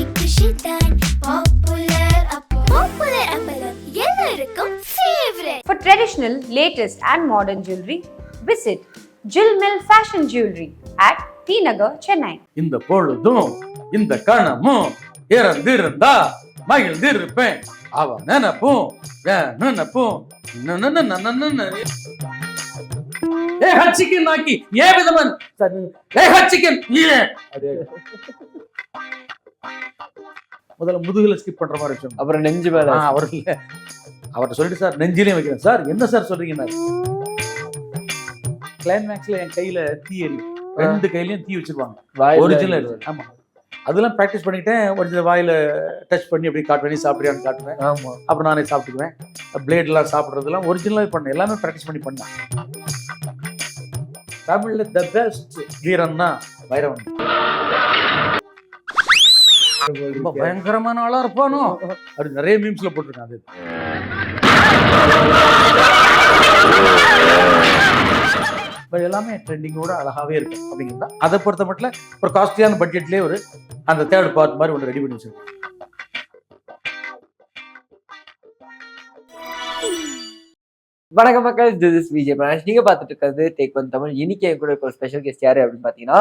For traditional, latest and modern jewelry, visit Jill Mill Fashion Jewelry at T Nagar, Chennai. இந்த பொழுதும் இந்த கணமும் இறந்திருந்தா மகிழ்ந்திருப்பேன் அவ நினைப்பும் நினைப்பும் சிக்கன் நாக்கி ஏ விதமன் chicken முதல்ல முதுகுல ஸ்கிப் பண்ற மாதிரி வச்சோம். அப்புறம் நெஞ்சு மேல அவர் இல்ல அவர்கிட்ட சொல்லிட்டு சார் நெஞ்சிலையும் வைக்கிறேன் சார். என்ன சார் சொல்றீங்க? கிளைமேக்ஸ்ல என் கையில தீ எரியும், ரெண்டு கையிலயும் தீ வச்சிருவாங்க ஒரிஜினல். ஆமா, அதெல்லாம் ப்ராக்டிஸ் பண்ணிட்டேன். ஒரிஜினல் வாயில டச் பண்ணி அப்படி காட்டுவேன், சாப்பிடுறியான்னு காட்டுவேன். ஆமா, அப்புறம் நானே சாப்பிட்டுக்குவேன். பிளேட் எல்லாம் சாப்பிடுறதுலாம் ஒரிஜினலாக பண்ணேன், எல்லாமே ப்ராக்டிஸ் பண்ணி பண்ணேன். தமிழ்ல த பெஸ்ட் வீரன்னா வைரவன். ரொம்ப பயங்கரமான ஆளா இருப்பானோ அப்படி நிறைய மீம்ஸ்ல போட்டிருக்கான். அது எல்லாமே ட்ரெண்டிங்கோட அழகாவே இருக்கு அப்படிங்கிறதா. அதை பொறுத்த மட்டும் ஒரு காஸ்ட்லியான பட்ஜெட்லேயே ஒரு அந்த தேர்ட் பார்ட் மாதிரி ஒன்று ரெடி பண்ணி வச்சிருக்கோம். வணக்கம் மக்கள், திஸ் இஸ் விஜய் பிரான்ஸ். நீங்க பார்த்துட்டு இருக்கிறது டேக் ஒன் தமிழ். இன்னைக்கு என் கூட ஒரு ஸ்பெஷல் கெஸ்ட் யாரு அப்படின்னு பாத்தீங்கன்னா,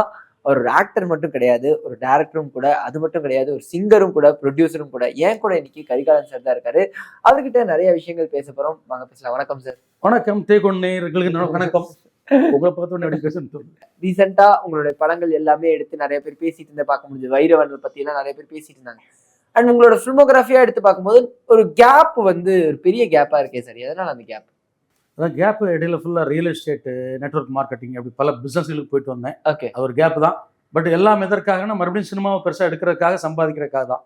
ஒரு ஆக்டர் மட்டும் கிடையாது, ஒரு டேரக்டரும் கூட, அது மட்டும் கிடையாது, ஒரு சிங்கரும் கூட, ப்ரொடியூசரும் கூட. ஏன் கூட இன்னைக்கு கரிகாலன் சார் தான் இருக்காரு. அவர்கிட்ட நிறைய விஷயங்கள் பேச போறோம், வாங்க பேசலாம். வணக்கம் சார். வணக்கம் டேக் ஒன் நேயர்களுக்கு வணக்கம். உங்களை பார்த்து அப்படி பேசணும். ரீசெண்டா உங்களுடைய படங்கள் எல்லாமே எடுத்து நிறைய பேர் பேசிட்டு இருந்தா பார்க்க முடிஞ்சது. வைரவன் பத்தி எல்லாம் நிறைய பேர் பேசிட்டு இருந்தாங்க. அண்ட் உங்களோட ஃபில்மோகிராஃபியா எடுத்து பார்க்கும்போது ஒரு கேப் வந்து ஒரு பெரிய கேப்பா இருக்கே சார். எதனால அந்த கேப்? அதான் கேப் இடையில ஃபுல்லாக ரியல் எஸ்டேட்டு, நெட்வொர்க் மார்க்கெட்டிங், அப்படி பல பிஸ்னஸ்களுக்கு போயிட்டு வந்தேன். ஓகே, அது ஒரு கேப் தான். பட் எல்லாம் எதற்காகனா மறுபடியும் சினிமாவை பெருசாக எடுக்கிறதுக்காக, சம்பாதிக்கிறதுக்காக தான்.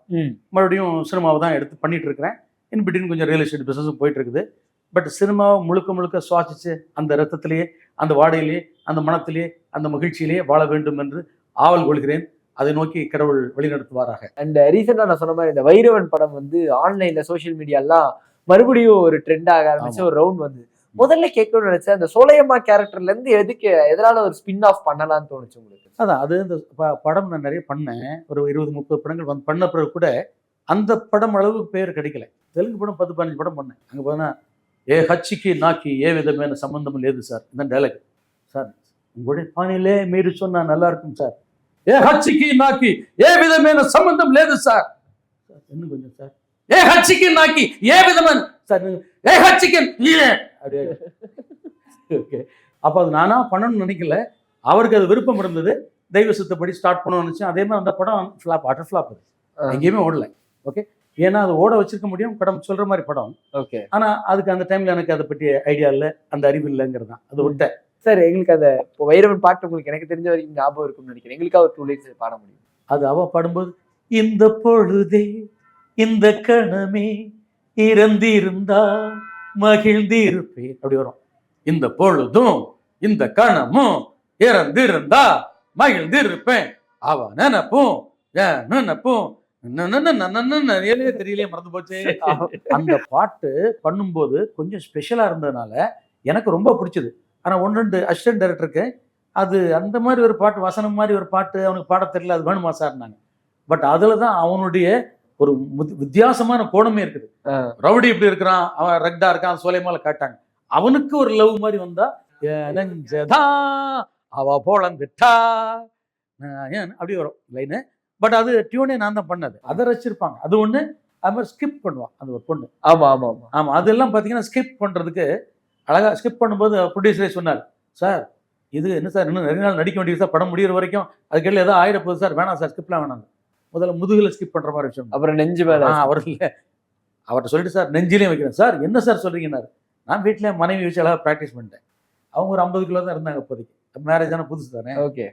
மறுபடியும் சினிமாவை தான் எடுத்து பண்ணிட்டு இருக்கிறேன். இன் பிட்வீன் கொஞ்சம் ரியல் எஸ்டேட் பிஸ்னஸும் போயிட்டு இருக்குது. பட் சினிமாவை முழுக்க முழுக்க சுவாசிச்சு அந்த ரத்தத்திலேயே, அந்த வாடையிலேயே, அந்த மனத்திலேயே, அந்த மகிழ்ச்சியிலேயே வாழ வேண்டும் என்று ஆவல் கொள்கிறேன். அதை நோக்கி கடவுள் வழிநடத்துவாராக. அண்ட் ரீசெண்டா நான் சொன்ன மாதிரி இந்த வைரவன் படம் வந்து ஆன்லைன்ல சோசியல் மீடியாலாம் மறுபடியும் ஒரு ட்ரெண்ட் ஆக ஆரம்பிச்சு ஒரு ரவுண்ட் வந்து முதல்ல கேட்கணும்னு நினைச்சேன். அந்த சோலையம்மா கேரக்டர்ல இருந்து எதனால ஒரு ஸ்பின் ஆஃப் பண்ணலாம்னு தோணுச்சு உங்களுக்கு? அதான், அது இந்த படம் நான் நிறைய பண்ணேன். ஒரு 20-30 படங்கள் பண்ண பிறகு கூட அந்த படம் அளவுக்கு பேர் கிடைக்கல. தெலுங்கு படம் 10-15 படம் பண்ணேன். அங்கே போனா ஏ ஹச்சிக்கு நாக்கி ఏ విధమైన సంబంధం లేదు సార్. இந்த డైలాగ్ సార్ உங்களுடைய பாணியிலே మీరు சொன்னா நல்லா இருக்கும் சார். ఏ హచ్చికి నాకి ఏ విధమైన సంబంధం లేదు సార్. இன்னும் கொஞ்சம் சார். ఏ హచ్చికి నాకి ఏ విధమైన சார். ఏ హచ్చికి அப்படியே. ஓகே, அப்போ அது நானா பண்ணணும்னு நினைக்கல, அவருக்கு அது விருப்பம் இருந்தது. தெய்வ சித்தப்படி ஸ்டார்ட் பண்ணணும்னு நினச்சேன். அதே மாதிரி அந்த படம் ஃப்ளாப், அட்டர் ஃப்ளாப். அது எங்கேயுமே ஓடலை. ஓகே, ஏன்னா அது ஓட வச்சிருக்க முடியும், படம் சொல்ற மாதிரி படம். ஓகே, ஆனா அதுக்கு அந்த டைம்ல எனக்கு அதை பற்றி ஐடியா இல்லை, அந்த அறிவு இல்லைங்கிறது தான் அது விட்டேன். சார் எங்களுக்கு அந்த இப்போ வைரவன் பாட்டு உங்களுக்கு எனக்கு தெரிஞ்ச வரைக்கும் ஞாபகம் இருக்கும்னு நினைக்கிறேன். எங்களுக்காக ஒரு 2 லைன்ஸ் பாட முடியும்? அது அவ பாடும்போது இந்த பொழுதே இந்த கணமே இறந்திருந்தா மகிழ்ந்திருப்பேன் அப்படி வரும். இந்த பொழுதும் இந்த கணமும் இறந்திருந்தா மகிழ்ந்திருப்பேன் அவ நினைப்பும் நினைப்பும் தெரியலையே, மறந்து போச்சு. அந்த பாட்டு பண்ணும்போது கொஞ்சம் ஸ்பெஷலா இருந்ததுனால எனக்கு ரொம்ப பிடிச்சது. ஆனா 1-2 அசிஸ்டன்ட் டைரக்டருக்கு அது அந்த மாதிரி ஒரு பாட்டு, வசனம் மாதிரி ஒரு பாட்டு அவனுக்கு பாட தெரியல, அது வேணுமா சார்னாங்க. பட் அதுலதான் அவனுடைய ஒரு வித்தியாசமான கோணமே இருக்குது. ரவுடி இப்படி இருக்கிறான், அவன் ரக்டா இருக்கான், சோலைமால காட்டாங்க. அவனுக்கு ஒரு லவ் மாதிரி வந்தா அவ போலந்துட்டா அப்படி வரும் லைனு. பட் அது டியூனே நான் தான் பண்ணது. அதை ரசிச்சிருப்பாங்க. அது ஒண்ணு. அது மாதிரி ஸ்கிப் பண்ணுவான் அந்த ஒரு பொண்ணு. ஆமா ஆமா ஆமா ஆமா, அதெல்லாம் பாத்தீங்கன்னா ஸ்கிப் பண்றதுக்கு அழகா ஸ்கிப் பண்ணும்போது ப்ரொடியூசரே சொன்னார், சார் இது என்ன சார், இன்னும் நிறைய நாள் நடிக்க வேண்டியது சார், படம் முடிகிற வரைக்கும் அதுக்கெல்லாம் ஏதோ ஆயிட போகுது சார், வேணாம் சார், ஸ்கிப்லாம் வேணாங்க. முதல்ல முதுகுல ஸ்கிப் பண்ற மாதிரி விஷயம். அப்புறம் நெஞ்சு மேல அவர் இல்லை, அவர்கிட்ட சொல்லிட்டு சார் நெஞ்சிலையும் வைக்கிறேன் சார். என்ன சார் சொல்றீங்கன்னாரு. நான் வீட்டில் மனைவி வச்சு அழகாக ப்ராக்டிஸ் பண்ணிட்டேன். அவங்க ஒரு 50 கிலோ தான் இருந்தாங்க இப்போதைக்கு, மேரேஜ் ஆன புதுசு தானே. ஓகே,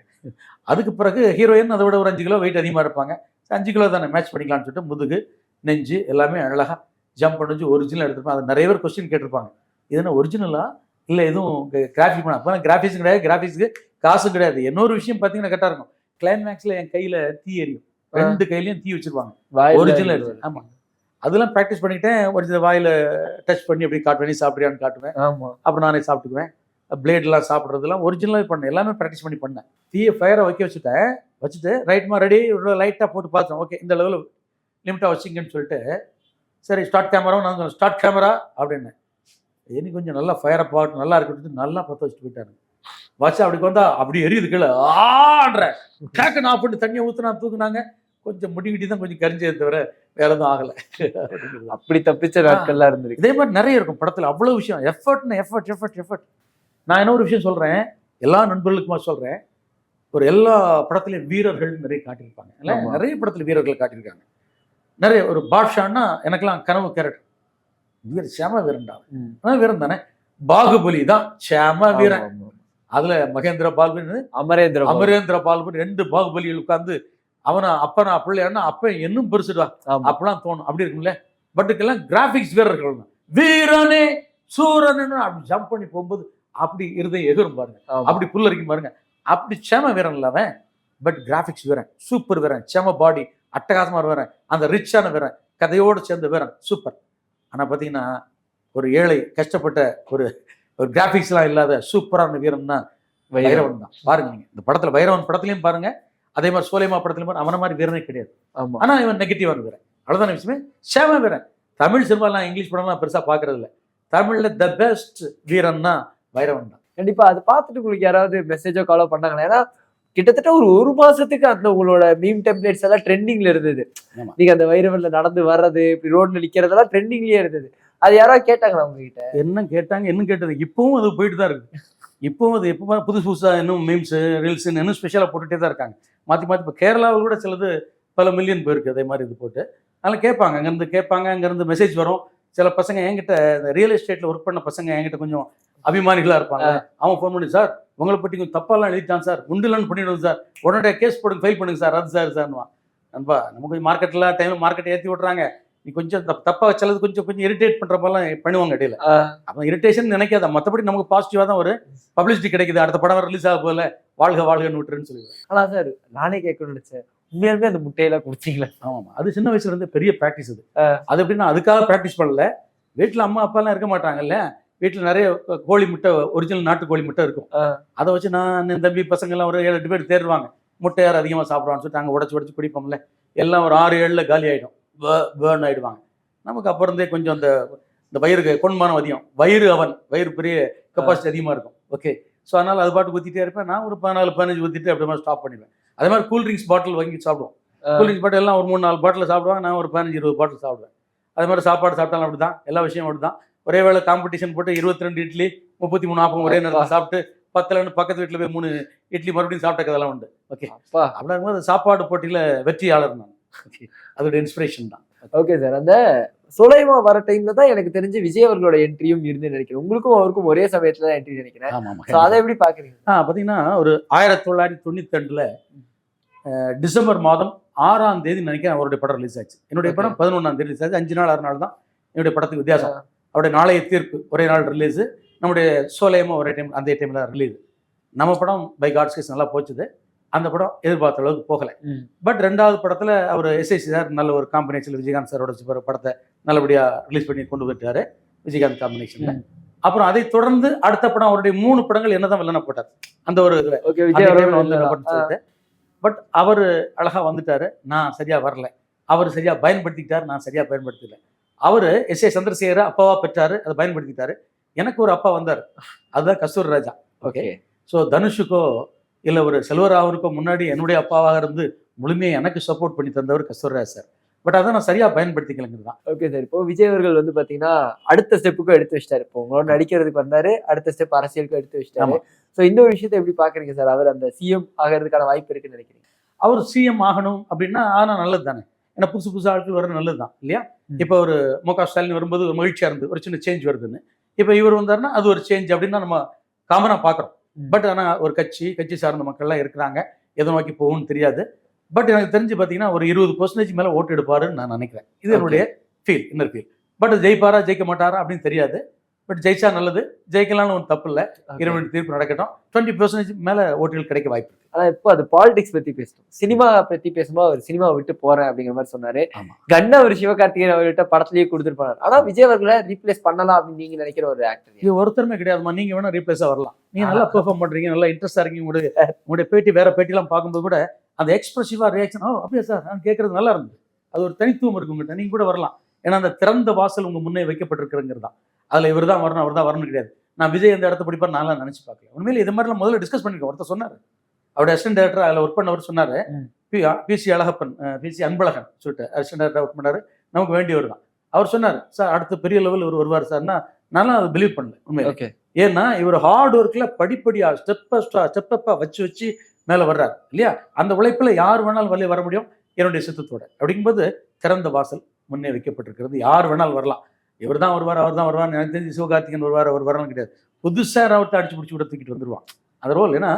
அதுக்கு பிறகு ஹீரோயின் அதை விட ஒரு 5 கிலோ வெயிட் அதிகமாக இருப்பாங்க. 5 கிலோ தானே மேட்ச் பண்ணிக்கலாம்னு சொல்லிட்டு முதுகு நெஞ்சு எல்லாமே அழகாக ஜம்ப் பண்ணி ஒரிஜினல் எடுத்துருப்பேன். அது நிறைய பேர் கொஸ்டின் கேட்டிருப்பாங்க, இது என்ன ஒரிஜினலா இல்லை எதுவும் கிராஃபிக் பண்ண? அப்போ கிராஃபிக்ஸ் கிடையாது, கிராஃபிக்ஸுக்கு காசும் கிடையாது. இன்னொரு விஷயம் பார்த்தீங்கன்னா கரெக்டாக இருக்கும், கிளைமேக்ஸில் என் கையில் தீ எரியும், 2 கையிலையும் தீ வச்சிருப்பாங்க ஒரிஜினல். ஆமாம், அதெல்லாம் ப்ராக்டிஸ் பண்ணிக்கிட்டேன். ஒரிஜினல் வாயில டச் பண்ணி அப்படி காட்டுவேன், சாப்பிட்றியான்னு காட்டுவேன். ஆமாம், அப்புறம் நானே சாப்பிட்டுக்குவேன். பிளேட்லாம் சாப்பிட்றதுலாம் ஒரிஜினலாக பண்ணேன், எல்லாமே ப்ராக்டிஸ் பண்ணி பண்ணேன். தீயை ஃபயரை வச்சுட்டு ரைட்மா ரெடி லைட்டாக போட்டு பார்த்தேன். ஓகே இந்த லெவலில் லிமிட்டாக வச்சிங்கன்னு சொல்லிட்டு சரி ஸ்டார்ட் கேமராவும் நான் சொன்னேன் ஸ்டார்ட் கேமரா அப்படின்னு. எனக்கு கொஞ்சம் நல்லா ஃபயரை பாட்டு நல்லா இருக்குன்னு நல்லா பற்ற வச்சுட்டு போயிட்டாரு. வச்சு அப்படி வந்தா அப்படி எரியுது கீழே ஆடுற டேக்கு நான் போட்டு தண்ணியை ஊற்றுனா தூக்குனாங்க. கொஞ்சம் முடிக்கிட்டி தான் கொஞ்சம் கரிஞ்சதை தவிர வேற எதுவும் ஆகலை. அப்படி தப்பிச்ச நாட்கள்லாம் இருந்திருக்கு. இதே மாதிரி நிறைய இருக்கும் படத்தில். அவ்வளோ விஷயம் எஃபர்ட். நான் என்ன ஒரு விஷயம் சொல்கிறேன், எல்லா நண்பர்களுக்குமா சொல்கிறேன், ஒரு எல்லா படத்துலையும் வீரர்கள் நிறைய காட்டியிருப்பாங்க. இல்லை நிறைய படத்தில் வீரர்கள் காட்டியிருக்காங்க. நிறைய ஒரு பாட்ஷான்னா எனக்கெல்லாம் கனவு கேரக்டர் வீர சேம வீரன்டா. வீரன் தானே. பாகுபலி தான் சேம வீரன். அதுல மகேந்திர பால்பன் அமரேந்திர பால்பன் 2 பாகுபலிகள் உட்கார்ந்து அவனை அப்பனா பிள்ளையானா அப்ப இன்னும் பெருசுடா அப்பெல்லாம் தோணும். அப்படி இருக்கும்ல. பட் இதுக்கெல்லாம் கிராபிக்ஸ் வீரர்கள் வீரனே சூரன் அப்படி ஜம்ப் பண்ணி போகும்போது அப்படி இருதயம் எகிரும் பாருங்க, அப்படி புல்லரிக்கும் பாருங்க. அப்படி சேம வீரன் இல்ல அவன், பட் கிராபிக்ஸ் வீரன், சூப்பர் வீரன், சேம பாடி, அட்டகாசமா வீரன், அந்த ரிச்சான வீரன், கதையோடு சேர்ந்த வீரன், சூப்பர். ஆனா பாத்தீங்கன்னா ஒரு ஏழை கஷ்டப்பட்ட ஒரு கிராபிக்ஸ்லாம் இல்லாத சூப்பரான வீரன்னா வைரவன் தான். பாருங்க நீங்க இந்த படத்துல வைரவன் படத்துலயும் பாருங்க, அதே மாதிரி சோலைமா படத்துலயும் பாருங்க, அவன மாதிரி வீரனே கிடையாது. ஆனா இவன் நெகட்டிவான வீரன். அவ்வளவுதான விஷயமே. சேம வீரன். தமிழ் சினிமாலாம் இங்கிலீஷ் படம்லாம் பெருசா பாக்குறது இல்லை. தமிழ்ல த பெஸ்ட் வீரன்னா வைரவன் தான். கண்டிப்பா அதை பார்த்துட்டு உங்களுக்கு யாராவது மெசேஜோ காலோ பண்ணாங்களா? ஏன்னா கிட்டத்தட்ட ஒரு மாசத்துக்கு அந்த உங்களோட மீம் டெம்ப்ளேட்ஸ் எல்லாம் ட்ரெண்டிங்ல இருந்தது. நீங்க அந்த வைரவன்ல நடந்து வர்றது, இப்படி ரோட்ல நிக்கிறதெல்லாம் ட்ரெண்டிங்லயே இருந்தது. அது யாராவது கேட்டாங்களா உங்ககிட்ட? என்ன கேட்டாங்க, என்ன கேட்டது, இப்பவும் அது போயிட்டு தான் இருக்கு. இப்பவும் அது எப்போ புதுசா இன்னும் மீம்ஸ் ரீல்ஸ் இன்னும் ஸ்பெஷலா போட்டுட்டே தான் இருக்காங்க. மாத்தி இப்போ கேரளாவில் கூட சிலது பல மில்லியன் போயிருக்கு அதே மாதிரி இது போட்டு. அதெல்லாம் கேட்பாங்க, அங்கேருந்து கேட்பாங்க, அங்கேருந்து மெசேஜ் வரும். சில பசங்க என்கிட்ட இந்த ரியல் எஸ்டேட்ல ஒர்க் பண்ண பசங்க என்கிட்ட கொஞ்சம் அபிமானிகளா இருப்பாங்க. அவன் ஃபோன் பண்ணி சார் உங்களை பற்றி கொஞ்சம் தப்பாலாம் எழுதிட்டான் சார், உண்டுலன்னு பண்ணிவிடுவோம் சார், உடனே கேஸ் போடுங்க, ஃபைல் பண்ணுங்க சார், அது சார்னுவான். நண்பா நம்ம கொஞ்சம் மார்க்கெட்டில் டைமில் மார்க்கெட்டை ஏற்றி விட்றாங்க, நீ கொஞ்சம் தப்பா வச்சது கொஞ்சம் இரிட்டேட் பண்ற மாதிரிலாம் பண்ணுவாங்க இடையில. அப்போ இரிட்டேஷன் நினைக்காத, மற்றபடி நமக்கு பாசிட்டிவா தான் ஒரு பப்ளிசிட்டி கிடைக்குது. அடுத்த படம் ரிலீஸ் ஆக போல வாழ்கன்னு விட்டுருன்னு சொல்லுவேன். ஆனா சார் நானே கேட்கணும்னு நினைச்சேன், உண்மையாலுமே அந்த முட்டையெல்லாம் குடிச்சிங்களா? ஆமாம், அது சின்ன வயசுல இருந்து பெரிய ப்ராக்டிஸ். அது எப்படின்னா அதுக்காக ப்ராக்டிஸ் பண்ணல. வீட்டில் அம்மா அப்பாலாம் இருக்க மாட்டாங்கல்ல, வீட்டில் நிறைய கோழி முட்டை, ஒரிஜினல் நாட்டு கோழி முட்டை இருக்கும். அதை வச்சு நான் என் தம்பி பசங்கள்லாம் ஒரு 7-8 பேர் தேடுவாங்க, முட்டை யார் அதிகமாக சாப்பிட்றான்னு சொல்லிட்டு நாங்கள் உடச்சு குடிப்போம்ல, எல்லாம் ஒரு 6-7 காலி ஆகிடும், பேர்ன் ஆகிடுவாங்க. நமக்கு அப்புறம் இருந்தே கொஞ்சம் இந்த வயிறு கொன்மானம் அதிகம், வயிறு பெரிய கெப்பாசிட்டி அதிகமாக இருக்கும். ஓகே, ஸோ அதனால் அது பாட்டு ஊற்றிட்டே இருப்பேன். நான் ஒரு 14-15 ஊற்றிட்டு அப்படி மாதிரி ஸ்டாப் பண்ணிடுவேன். அதே மாதிரி கூல்ட்ரிங்க்ஸ் பாட்டில் வாங்கி சாப்பிடுவோம். கூல்ட்ரிங்க்ஸ் பாட்டில் எல்லாம் ஒரு 3-4 பாட்டில் சாப்பிடுவாங்க, நான் ஒரு 15-20 பாட்டில் சாப்பிடுவேன். அதே மாதிரி சாப்பாடு சாப்பிட்டாலும் அப்படி தான், எல்லா விஷயம் அப்படி தான். ஒரே வேளை காம்படிஷன் போட்டு 22 இட்லி 33 ஆப்பம் ஒரே நேரத்தில் சாப்பிட்டு 10 பக்கத்து வீட்டில் போய் 3 இட்லி மறுபடியும் சாப்பிட்ட கதெல்லாம் உண்டு. ஓகே, அப்படி இருக்கும்போது சாப்பாடு போட்டியில் வெற்றியாளர் நான். ஓகே, அதோட இன்ஸ்பிரேஷன் தான். ஓகே சார், அந்த சுலைமா வர டைம்ல தான் எனக்கு தெரிஞ்சு விஜய் அவர்களோட என்ட்ரியும் இருந்து நினைக்கிறேன். உங்களுக்கும் அவருக்கும் ஒரே சமயத்துல தான் என்ட்ரி நினைக்கிறேன். அதை எப்படி பாக்குறீங்க? பாத்தீங்கன்னா ஒரு 1992 டிசம்பர் மாதம் 6ஆம் தேதி நினைக்கிறேன் அவருடைய படம் ரிலீஸ் ஆச்சு. என்னுடைய படம் 11ஆம் தேதி ரிலீஸ் ஆச்சு. 5 நாள் 6 நாள் தான் என்னுடைய படத்துக்கு வித்தியாசம். அவருடைய நாளைய தீர்ப்பு ஒரே நாள் ரிலீஸு, நம்முடைய சோலையமா ஒரே டைம் அந்த டைம்ல ரிலீஸ். நம்ம படம் பை காட்ஸ் கிரேஸ் நல்லா போச்சுது. அந்த படம் எதிர்பார்த்த அளவுக்கு போகலை. பட் 2வது படத்தில் அவர் எஸ்ஐசி சார் நல்ல ஒரு காம்பினேஷன் விஜயகாந்த் சாரோட படத்தை நல்லபடியாக ரிலீஸ் பண்ணி கொண்டு போயிட்டாரு, விஜயகாந்த் காம்பினேஷன். அப்புறம் அதை தொடர்ந்து அடுத்த படம் அவருடைய 3 படங்கள் என்னதான் வில்லனை போட்டார் அந்த ஒரு சொல்லிட்டு. பட் அவர் அழகா வந்துட்டாரு, நான் சரியா வரல. அவர் சரியா பயன்படுத்திக்கிட்டாரு, நான் சரியா பயன்படுத்தல. அவர் எஸ்.ஏ. சந்திரசேகர அப்பாவா பெற்றாரு, அதை பயன்படுத்திட்டாரு. எனக்கு ஒரு அப்பா வந்தார், அதுதான் கஸ்தூரி ராஜா. ஓகே, ஸோ தனுஷுக்கோ இல்லை ஒரு செல்வராவனுக்கோ முன்னாடி என்னுடைய அப்பாவாக இருந்து முழுமையாக எனக்கு சப்போர்ட் பண்ணி தந்தவர் கஸ்தூரிராஜ் சார். பட் அதை நான் சரியா பயன்படுத்திக்கலைங்கிறது தான். ஓகே சார், இப்போ விஜய் அவர்கள் வந்து பார்த்தீங்கன்னா அடுத்த ஸ்டெப்புக்கும் எடுத்து வச்சிட்டாரு. இப்போ உங்களோட நடிக்கிறதுக்கு வந்தாரு, அடுத்த ஸ்டெப் அரசியலுக்கும் எடுத்து வச்சிட்டாரு. ஸோ இந்த ஒரு விஷயத்தை எப்படி பாக்குறீங்க சார்? அவர் அந்த சிஎம் ஆகிறதுக்கான வாய்ப்பு இருக்குன்னு நினைக்கிறீங்க? அவர் சிஎம் ஆகணும் அப்படின்னா ஆனால் நல்லது தானே, ஏன்னா புதுசு ஆட்கள் வர நல்லது தான் இல்லையா? இப்போ ஒரு மு.க. ஸ்டாலின் வரும்போது ஒரு மகிழ்ச்சியா இருந்து ஒரு சின்ன சேஞ்ச் வருதுன்னு, இப்போ இவர் வந்தாருன்னா அது ஒரு சேஞ்ச் அப்படின்னு நம்ம காமனா பார்க்குறோம். பட் ஆனால் ஒரு கட்சி சார்ந்த மக்கள்லாம் இருக்கிறாங்க, எதை நோக்கி போகும்னு தெரியாது. பட் எனக்கு தெரிஞ்சு பார்த்தீங்கன்னா ஒரு 20% மேலே ஓட்டு எடுப்பாருன்னு நான் நினைக்கிறேன். இது என்னுடைய இன்னர் ஃபீல். பட் ஜெயிப்பாரா ஜெயிக்க மாட்டாரா அப்படின்னு தெரியாது. பட் ஜெயிச்சா நல்லது, ஜெயிக்கலாம்னு ஒன்றும் தப்பு இல்லை. இறைவன் தீர்ப்பு நடக்கட்டும். 20% மேலே ஓட்டுகள் கிடைக்க வாய்ப்பு இருக்கு. ஆனா இப்போ அது பாலிடிக்ஸ் பத்தி பேசணும். சினிமா பத்தி பேசும்போது அவர் சினிமாவை விட்டு போறேன் அப்படிங்கிற மாதிரி சொன்னாரு. கண்ண அவர் சிவகார்த்திகேயன் அவர்கிட்ட படத்திலேயே கொடுத்துருப்பாரு. ஆனா விஜய் அவர்களை ரீப்ளேஸ் பண்ணலாம் அப்படின்னு நீங்க நினைக்கிற ஒரு ஆக்டர் இது ஒருத்தருமே கிடையாதுமா. நீங்க வேணா ரீப்ளேஸா வரலாம். நீங்க நல்லா பெர்ஃபார்ம் பண்றீங்க, நல்லா இன்ட்ரெஸ்டா இருக்கீங்க. உங்களுடைய பேட்டி வேற பேட்டிலாம் பார்க்கும்போது கூட அந்த எக்ஸ்பிரசிவா ரியாக்ஷன், அப்படியா சார் நான் கேட்கறது நல்லா இருந்தது. அது ஒரு தனித்துவம் இருக்கு உங்கள்கிட்ட. நீங்க கூட வரலாம். ஏன்னா அந்த திறந்த வாசல் உங்க முன்னே வைக்கப்பட்டிருக்கிறங்கிறது தான். அதுல இவர் தான் வரணும் அவர் தான் வரணும் கிடையாது. நான் விஜய் எந்த இடத்த படிப்பார் நான்லாம் நினைச்சு பார்க்கல. உண்மையில இது மாதிரிலாம் முதல்ல டிஸ்கஸ் பண்ணிருக்கேன். ஒருத்தர் சொன்னார், அவருடைய அசிஸ்டன்ட் டைரக்டர் அதில் ஒர்க் பண்ணவர் சொன்னார், பிசி அழகப்பன், பிசி அன்பழகன் சொல்லிட்டு அசிஸ்டன்ட் டைரக்டர் ஒர்க் பண்ணாரு, நமக்கு வேண்டியவர் தான். அவர் சொன்னார், சார் அடுத்த பெரிய லெவல் இவர் வருவார் சார்னா நானும் அதை பிலீவ் பண்ணல உண்மையில. ஏன்னா இவர் ஹார்ட் ஒர்க்ல படிப்படியா ஸ்டெப்பா வச்சு மேலே வர்றாரு இல்லையா. அந்த உழைப்புல யார் வேணாலும் வெளியே வர முடியும் என்னுடைய சித்தத்தோட. அப்படிங்கும்போது திறந்த வாசல் முன்னே வைக்கப்பட்டிருக்கிறது. யார் வேணாலும் வரலாம். இவர் தான் வருவார் அவர் தான் வருவார். எனக்கு தெரிஞ்சு சிவகார்த்திகேயன் வருவார் அவர் வரலாம் கிடையாது. புதுசாக அவர்கிட்ட அடிச்சு பிடிச்சி கூட தூக்கிட்டு வந்துருவான் அந்த ரோல். ஏன்னா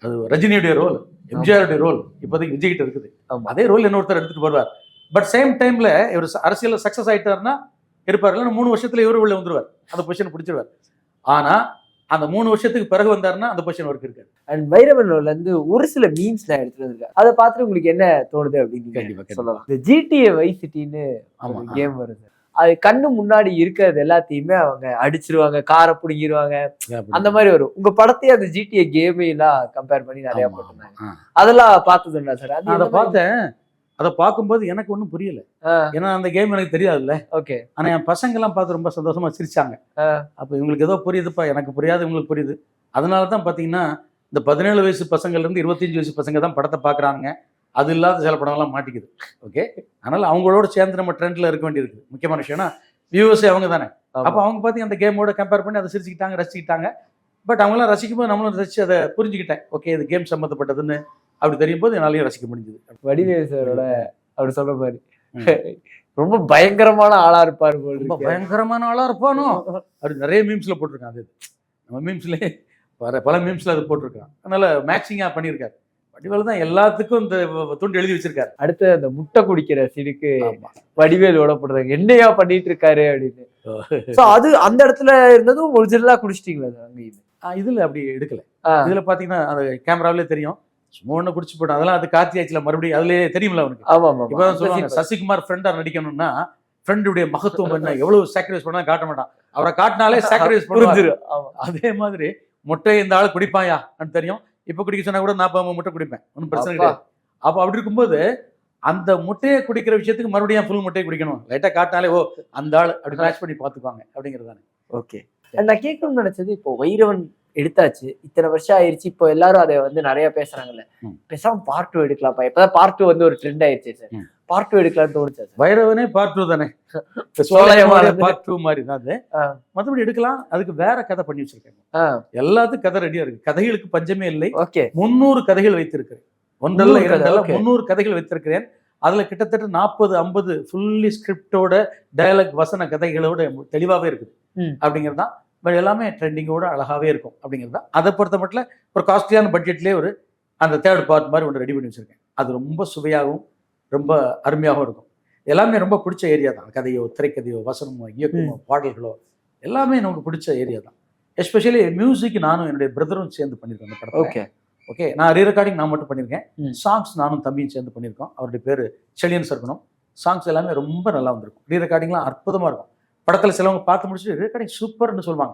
அது ரஜினியுடைய ரோல், எம்ஜிஆருடைய ரோல், இப்போதைக்கு விஜய்கிட்ட இருக்குது. அதே ரோல் இன்னொருத்தர் எடுத்துட்டு வருவார். பட் சேம் டைம்ல இவர் அரசியலில் சக்ஸஸ் ஆயிட்டாருன்னா இருப்பார். இல்லைன்னா 3 வருஷத்துல இவரு உள்ள வந்துருவார், அந்த பொசிஷன் பிடிச்சிருவார். ஆனா அந்த 3 வருஷத்துக்கு பிறகு வந்தாருன்னா அந்த பொசிஷன் ஒர்க் இருக்காது. அண்ட் வைரவன்ல இருந்து ஒரு சில மீம்ஸ் நான் எடுத்துட்டு வந்திருக்கேன். அதை பார்த்துட்டு உங்களுக்கு என்ன தோணுது அப்படின்னு கண்டிப்பா சொல்லலாம். இந்த GTA Vice Cityன்னு கேம் வருது. அது கண்ணு முன்னாடி இருக்கிறது எல்லாத்தையுமே அவங்க அடிச்சிருவாங்க, காரை பிடிங்கிருவாங்க, அந்த மாதிரி வரும். உங்க படத்தையே அந்த GTA கேமையெல்லாம் கம்பேர் பண்ணி நிறைய போட்டிருந்தாங்க. அதெல்லாம் பார்த்ததுண்டா சார்? அதை பார்த்தேன். அதை பார்க்கும்போது எனக்கு ஒன்றும் புரியல. ஏன்னா அந்த கேம் எனக்கு தெரியாதுல்ல. ஓகே. ஆனா என் பசங்க எல்லாம் பார்த்து ரொம்ப சந்தோஷமா சிரிச்சாங்க. அப்ப இவங்களுக்கு ஏதோ புரியுதுப்பா, எனக்கு புரியாது இவங்களுக்கு புரியுது. அதனாலதான் பாத்தீங்கன்னா இந்த 17 வயசு பசங்கள்ல இருந்து 25 வயசு பசங்க தான் படத்தை பாக்குறாங்க. அது இல்லாத சில படம்லாம் மாட்டிக்குது. ஓகே. அதனால அவங்களோட சேர்ந்து நம்ம ட்ரெண்ட்ல இருக்க வேண்டியிருக்கு. முக்கியமான விஷயம்னா வியூவர்ஸே அவங்க தானே. அப்போ அவங்க பார்த்து அந்த கேமோட கம்பேர் பண்ணி அதை சிரிச்சுக்கிட்டாங்க, ரசிச்சுக்கிட்டாங்க. பட் அவங்களாம் ரசிக்கும் போது நம்மளும் ரசிச்சு அதை புரிஞ்சுக்கிட்டேன். ஓகே இது கேம் சம்மந்தப்பட்டதுன்னு அப்படி தெரியும் போது என்னாலையும் ரசிக்க முடிஞ்சது. வடிவேல் சாரோட அவர் சொல்ற மாதிரி ரொம்ப பயங்கரமான ஆளா இருப்பாரு. ரொம்ப பயங்கரமான ஆளா இருப்பானோ அப்படி நிறைய மீம்ஸ்ல போட்டிருக்கான். அது நம்ம மீம்ஸ்லேயே பல மீம்ஸ்ல அது போட்டிருக்கான். அதனால மேட்சிங்கா பண்ணியிருக்காரு. வடிவேல் தான் எல்லாத்துக்கும் இந்த துண்டு எழுதி வச்சிருக்காரு. அடுத்து அந்த முட்டை குடிக்கிற சீனுக்கு வடிவேல் ஓடப்படுறாங்க, என்னையா பண்ணிட்டு இருக்காரு அப்படின்னு. அது அந்த இடத்துல இருந்ததும் ஒரிஜினலா குடிச்சிட்டீங்களா? இதுல அப்படி எடுக்கல. இதுல பாத்தீங்கன்னா அந்த கேமராவிலே தெரியும் சும்மா ஒண்ணு குடிச்சு போட்டோம். அதெல்லாம் அது கார்த்தி ஆச்சுல மறுபடியும் அதுலயே தெரியும்ல அவனுக்கு. இப்பதான் சொல்லுவாங்க சசிகுமார் ஃப்ரெண்டா நடிக்கணும்னா ஃப்ரெண்டுடைய மகத்துவம் என்ன, எவ்வளவு சாக்ரிஃபைஸ் பண்ணா காட்ட மாட்டான். அவரை காட்டினாலே சாக்ரிஃபைஸ் பண்ணுவாரு. அதே மாதிரி முட்டை இந்த ஆள் குடிப்பாயா தெரியும். இப்ப குடிக்க சொன்னா கூட 40 முட்டை குடிப்பேன், ஒன்றும் பிரச்சனை கிடையாது. அப்போ அப்படி இருக்கும்போது அந்த முட்டையை குடிக்கிற விஷயத்துக்கு மறுபடியும் ஃபுல் முட்டையை குடிக்கணும். லைட்டா காட்டினாலே ஓ அந்த ஆள் அப்படி மேட்ச் பண்ணி பார்த்துக்குவாங்க அப்படிங்கிறதானே. ஓகே. நான் கேட்கணும்னு நினைச்சது, இப்போ வைரவன் எடுத்தாச்சு, இத்தனை வருஷம் ஆயிடுச்சு, இப்போ எல்லாரும் அதை வந்து நிறைய பேசுறாங்கல்ல, பேசாம பார்ட் 2 எடுக்கலாம்ப்பா. இப்பதான் பார்ட் 2 வந்து ஒரு ட்ரெண்ட் ஆயிடுச்சு சார். பார்ட் 2 எடுக்கலாம்னு தோணுச்சு. வைரவனே பார்ட் 2 தானே, பார்ட் 2 மாதிரி தான் அது. மற்றபடி எடுக்கலாம். அதுக்கு வேற கதை பண்ணி வச்சிருக்கேன். எல்லாத்துக்கும் கதை ரெடியா இருக்கு. கதைகளுக்கு பஞ்சமே இல்லை. 300 கதைகள் வைத்திருக்கிறேன். 1 2 300 கதைகள் வைத்திருக்கிறேன். அதுல கிட்டத்தட்ட 40-50 ஃபுல்லி ஸ்கிரிப்டோட டயலாக் வசன கதைகளோட தெளிவாவே இருக்குது அப்படிங்கிறது தான். பட் எல்லாமே ட்ரெண்டிங்கோட அழகாவே இருக்கும் அப்படிங்கிறது தான். அதை பொறுத்த மட்டும் ஒரு காஸ்ட்லியான பட்ஜெட்லேயே ஒரு அந்த 3rd பார்ட் மாதிரி ஒன்று ரெடி பண்ணி வச்சிருக்கேன். அது ரொம்ப சுவையாகவும் ரொம்ப அருமையாகவும் இருக்கும். எல்லாமே ரொம்ப பிடிச்ச ஏரியா தான். கதையோ திரைக்கதையோ வசனமோ இயக்கமோ பாடல்களோ எல்லாமே நமக்கு பிடிச்ச ஏரியா தான். எஸ்பெஷலி மியூசிக் நானும் என்னுடைய பிரதரும் சேர்ந்து பண்ணியிருக்கோம் அந்த படத்தை. Okay okay. நான் ரீரெக்கார்டிங் நான் மட்டும் பண்ணியிருக்கேன். சாங்ஸ் நானும் தம்பியும் சேர்ந்து பண்ணியிருக்கோம். அவருடைய பேர் செலியன் சர்க்கணும். சாங்ஸ் எல்லாமே ரொம்ப நல்லா வந்திருக்கும். ரீரெக்கார்டிங்லாம் அற்புதமாக இருக்கும். படத்தில் சிலவங்க பார்த்து முடிச்சுட்டு ரீரெக்கார்டிங் சூப்பர்னு சொல்லுவாங்க.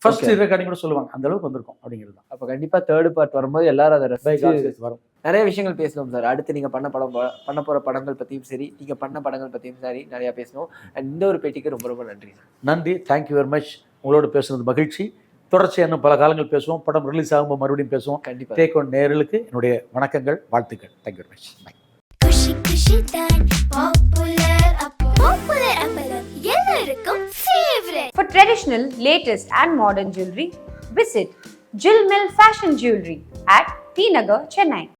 ஃபர்ஸ்ட் ரீரெக்கார்டிங் கூட சொல்லுவாங்க. அந்த அளவுக்கு வந்திருக்கும் அப்படிங்கிறது தான். அப்போ கண்டிப்பாக 3rd பார்ட் வரும்போது எல்லாரும் அதை ரசிச்சு வரும். நிறைய விஷயங்கள் பேசணும் சார். அடுத்து நீங்கள் பண்ண போகிற படங்கள் பற்றியும் சரி, நீங்கள் பண்ண படங்கள் பற்றியும் சரி நிறையா பேசணும். அண்ட் இந்த ஒரு பேட்டிக்கு ரொம்ப ரொம்ப நன்றி. நன்றி. Thank you very much. உங்களோட பேசுனது மகிழ்ச்சி. தொடர்ச்சியாக இன்னும் பல காலங்கள் பேசுவோம். படம் ரிலீஸ் ஆகும்போது மறுபடியும் பேசுவோம். கண்டிப்பாக. டேக் ஒன் நேயர்களுக்கு என்னுடைய வணக்கங்கள், வாழ்த்துக்கள். Thank you very much. Bye. For traditional, latest and modern jewelry, visit Jill Mill Fashion Jewelry at T Nagar, Chennai.